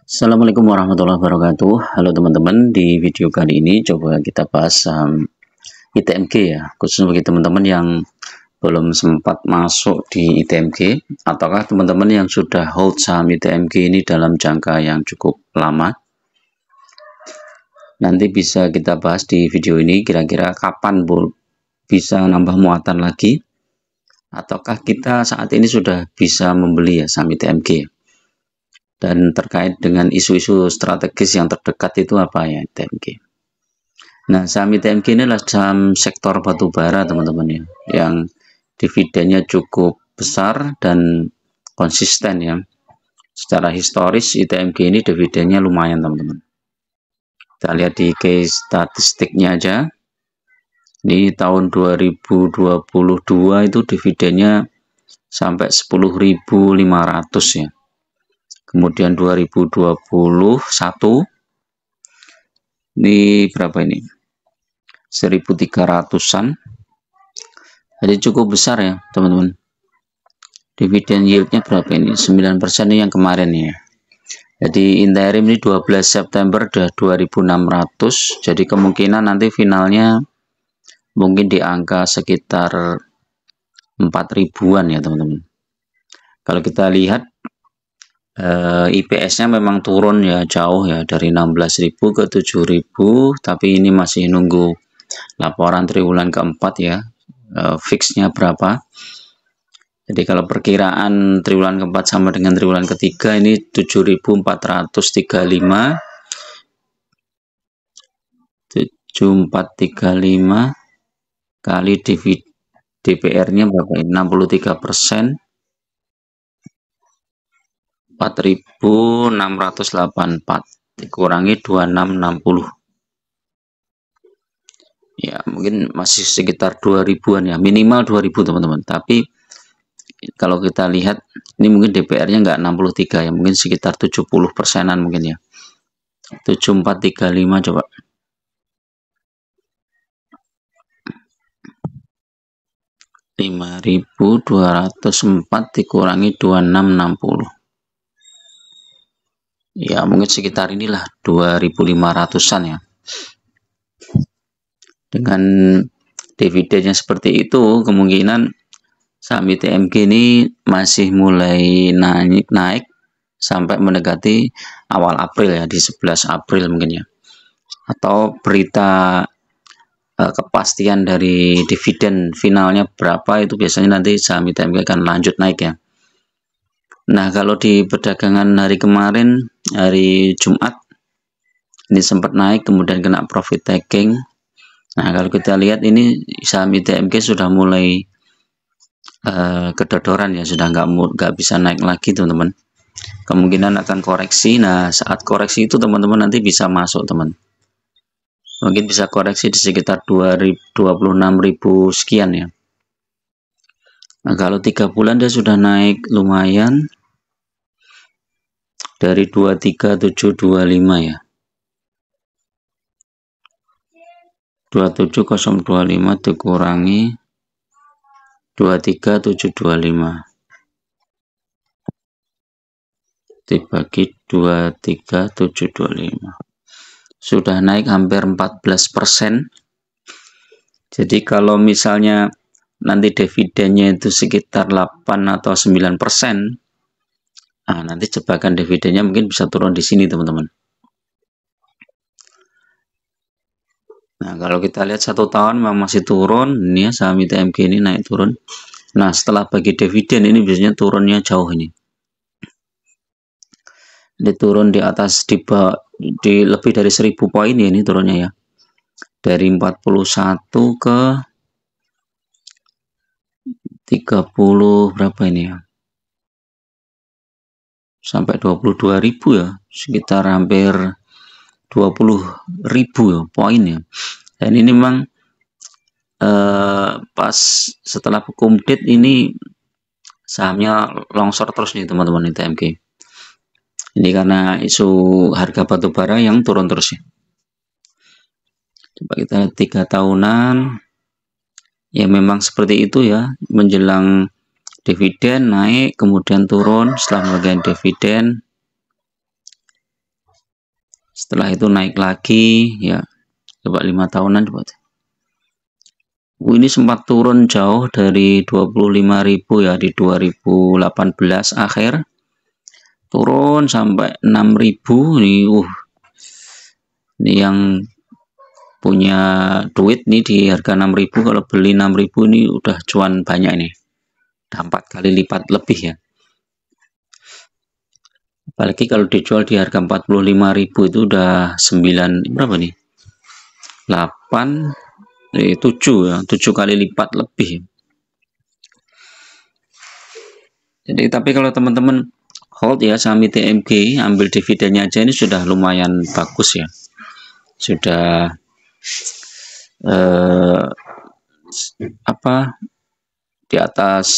Assalamualaikum warahmatullahi wabarakatuh. Halo teman-teman, di video kali ini coba kita bahas saham ITMG ya, khususnya bagi teman-teman yang belum sempat masuk di ITMG ataukah teman-teman yang sudah hold saham ITMG ini dalam jangka yang cukup lama. Nanti bisa kita bahas di video ini kira-kira kapan bisa nambah muatan lagi, ataukah kita saat ini sudah bisa membeli ya saham ITMG. Dan terkait dengan isu-isu strategis yang terdekat itu apa ya ITMG. Nah, saham ITMG ini adalah saham sektor batubara teman-teman ya, yang dividennya cukup besar dan konsisten ya. Secara historis ITMG ini dividennya lumayan teman-teman. Kita lihat di case statistiknya aja. Di tahun 2022 itu dividennya sampai 10.500 ya. Kemudian 2021 ini berapa ini? 1.300-an. Jadi cukup besar ya, teman-teman. Dividen yieldnya berapa ini? 9% ini yang kemarin ya. Jadi interim ini 12 September udah 2.600. Jadi kemungkinan nanti finalnya mungkin di angka sekitar 4.000-an ya, teman-teman. Kalau kita lihat IPS-nya memang turun ya jauh ya, dari 16.000 ke 7.000, tapi ini masih nunggu laporan triwulan keempat ya, fixnya berapa. Jadi kalau perkiraan triwulan keempat sama dengan triwulan ketiga ini 7.435 kali DPR-nya berapa ini? 63%. 4.684 dikurangi 2660 ya, mungkin masih sekitar 2000-an ya, minimal 2000 teman-teman. Tapi kalau kita lihat ini mungkin DPR-nya nggak 63 ya, mungkin sekitar 70%-an mungkin ya. 7435 coba. Rp5.204 dikurangi 2660 ya, mungkin sekitar inilah 2.500-an ya. Dengan dividennya seperti itu, kemungkinan saham ITMG ini masih mulai naik sampai mendekati awal April ya, di 11 April mungkin ya. Atau berita kepastian dari dividen finalnya berapa itu biasanya nanti saham ITMG akan lanjut naik ya. Nah, kalau di perdagangan hari kemarin, hari Jumat, ini sempat naik kemudian kena profit taking. Nah, kalau kita lihat ini saham ITMG sudah mulai kedodoran ya, sudah nggak bisa naik lagi teman-teman. Kemungkinan akan koreksi. Nah, saat koreksi itu teman-teman nanti bisa masuk teman. Mungkin bisa koreksi di sekitar 26.000 sekian ya. Nah, kalau 3 bulan dia sudah naik lumayan dari 23725 ya. 27025 dikurangi 23725 dibagi 23725 sudah naik hampir 14%. Jadi kalau misalnya nanti dividennya itu sekitar 8 atau 9%, nah nanti jebakan dividennya mungkin bisa turun di sini teman-teman. Nah, kalau kita lihat 1 tahun memang masih turun, ini ya saham ITMG ini naik turun. Nah, setelah bagi dividen ini biasanya turunnya jauh ini. Ini turun di atas di lebih dari 1000 poin ya, ini turunnya ya. Dari 41 ke 30 berapa ini ya? Sampai 22.000 ya, sekitar hampir 20.000 ya, poin ya. Dan ini memang pas setelah kumdit ini sahamnya longsor terus nih teman-teman ITMG. Ini karena isu harga batubara yang turun terus ya. Coba kita lihat 3 tahunan ya, memang seperti itu ya, menjelang dividen naik kemudian turun, setelah pembagian dividen Setelah itu naik lagi ya, coba 5 tahunan coba. Ini sempat turun jauh dari 25.000 ya di 2018 akhir, turun sampai 6.000 nih. Ini yang punya duit nih di harga 6.000, kalau beli 6.000 ini udah cuan banyak ini, 4 kali lipat lebih ya. Apalagi kalau dijual di harga 45.000 itu udah 9 berapa nih? 8 7 ya, 7 kali lipat lebih. Jadi tapi kalau teman-teman hold ya saham ITMG, ambil dividennya aja ini sudah lumayan bagus ya. Sudah di atas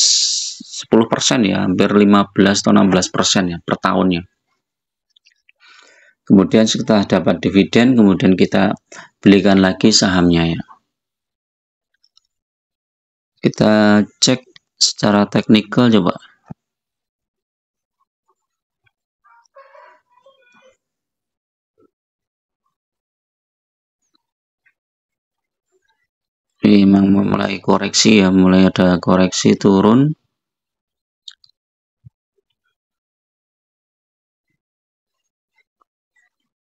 10% ya, hampir 15 atau 16% ya per tahunnya. Kemudian setelah dapat dividen, kemudian kita belikan lagi sahamnya ya. Kita cek secara teknikal coba. Ini memang mulai koreksi ya, mulai ada koreksi turun.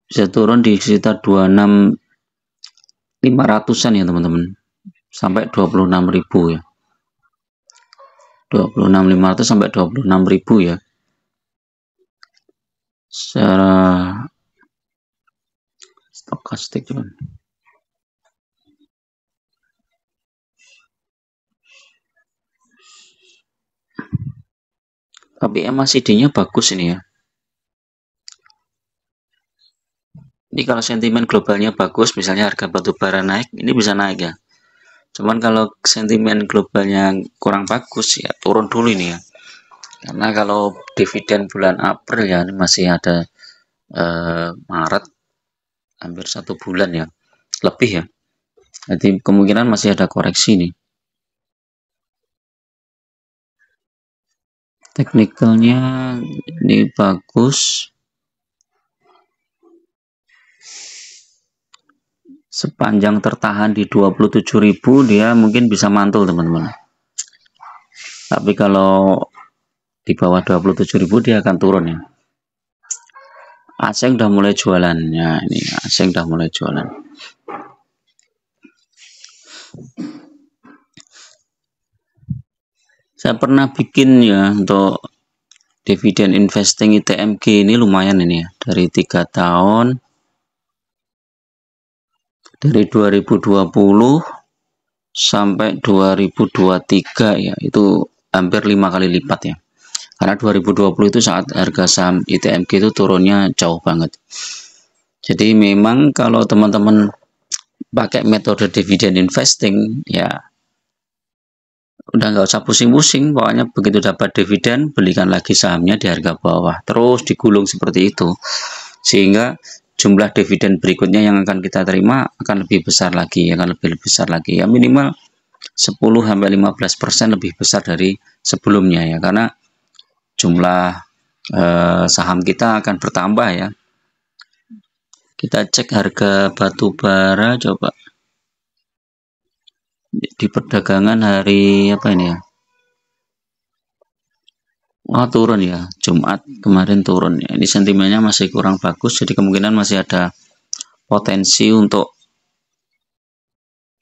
Bisa turun di sekitar 26.500-an ya teman-teman, sampai 26.000 ya. 26.500 sampai 26.000 ya. Secara stokastik cuman. Tapi MACD-nya bagus ini ya. Ini kalau sentimen globalnya bagus, misalnya harga batubara naik, ini bisa naik ya. Cuman kalau sentimen globalnya kurang bagus ya turun dulu ini ya. Karena kalau dividen bulan April ya, ini masih ada Maret, hampir 1 bulan ya, lebih ya. Jadi kemungkinan masih ada koreksi nih. Teknikalnya ini bagus. Sepanjang tertahan di 27.000 dia mungkin bisa mantul teman-teman. Tapi kalau di bawah 27.000 dia akan turun ya. Asing udah mulai jualan ya, ini Asing udah mulai jualan. Saya pernah bikin ya untuk dividen investing ITMG, ini lumayan ini ya, dari 3 tahun, dari 2020 sampai 2023 ya, itu hampir 5 kali lipat ya. Karena 2020 itu saat harga saham ITMG itu turunnya jauh banget. Jadi memang kalau teman-teman pakai metode dividen investing ya udah nggak usah pusing-pusing, pokoknya begitu dapat dividen belikan lagi sahamnya di harga bawah, terus digulung seperti itu, sehingga jumlah dividen berikutnya yang akan kita terima akan lebih besar lagi, akan lebih besar lagi ya, minimal 10-15% lebih besar dari sebelumnya ya, karena jumlah saham kita akan bertambah ya. Kita cek harga batu bara coba di perdagangan hari apa ini ya. Turun ya, Jumat kemarin turun ya. Ini sentimennya masih kurang bagus, jadi kemungkinan masih ada potensi untuk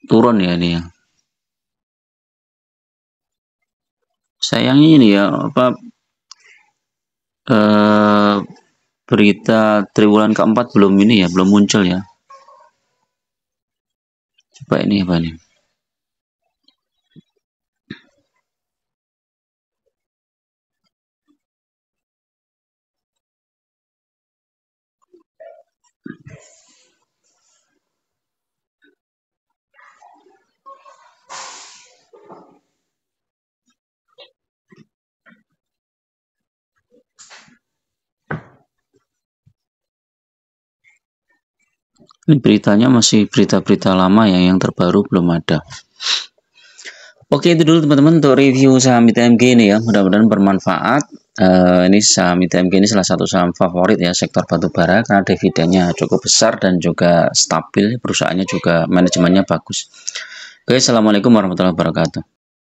turun ya ini ya. Sayangnya ini ya berita triwulan keempat belum ini ya, belum muncul ya. Coba ini apa nih? Ini beritanya masih berita-berita lama ya, yang terbaru belum ada. Oke, itu dulu teman-teman untuk review saham ITMG ini ya, mudah-mudahan bermanfaat. Ini saham ITMG ini salah satu saham favorit ya sektor batubara karena dividennya cukup besar dan juga stabil, perusahaannya juga manajemennya bagus. Oke, assalamualaikum warahmatullahi wabarakatuh.